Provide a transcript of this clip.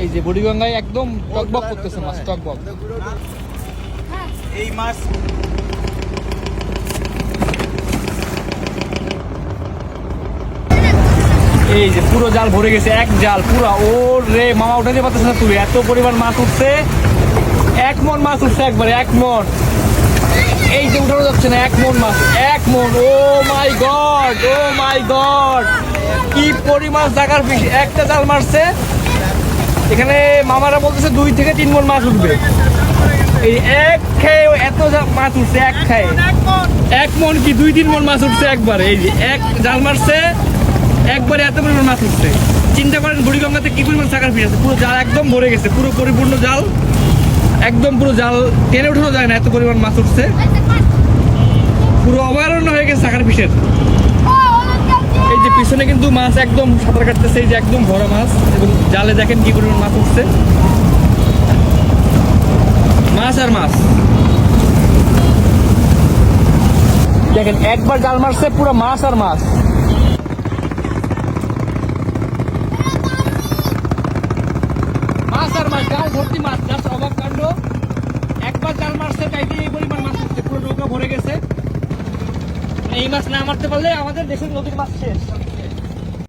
এই যে বুড়িগঙ্গায় একদম টকবক করতেছে মাছ, টকবক। এই মাছ এই যে পুরো জাল ভরে গেছে, এক জাল পুরো। ও রে মামা উঠাতে পারতেছে না তুই, এত পরিমাণ মাছ উঠছে। 1 মন মাছ উঠছে একবারে, 1 মন। এই যে উঠানো যাচ্ছে না, 1 মন মাছ, 1 মন। ও মাই গড, ও মাই গড, কি পরিমাণ জায়গার ফিশ। একটা জাল মারছে, এখানে মামারা বলতেছে 2 থেকে 3 মন মাছ উঠবে। এই এক খেয়ে এত মাছ উঠছে, এক খেয়ে 1 মন কি 2-3 মন মাছ উঠছে একবারে। এই যে এক জাল মারছে, একবারে এত পরিমাণ মাছ উঠছে। চিন্তা করেন বুড়িগঙ্গাতে কি পরিমাণ সাকার ফিশ আছে। পুরো জাল একদম ভরে গেছে, পুরো পরিপূর্ণ জাল, একদম পুরো জাল টেনে উঠানো যায় না, এত পরিমাণ মাছ উঠছে। পুরো অভয়ারণ্য হয়ে গেছে সাকার ফিশের। এই যে পিছনে কিন্তু মাছ একদম সাঁতার কাটতেছে, এই যে একদম ভরা মাছ, এবং জালে দেখেন কি পরিমাণ মাছ উঠছে, মাছ আর মাছ। দেখেন একবার জাল মারছে, পুরো মাছ আর মাছ। মাছ আর মাছ, জাল ভর্তি মাছ, জাস্ট অবাক কাণ্ড। একবার জাল মারছে তাই দিয়ে এই পরিমাণ মাছ উঠছে, পুরো নৌকা ভরে গেছে। এই মাছ না মারতে পারলে আমাদের দেশের নদীর মাছ শেষ।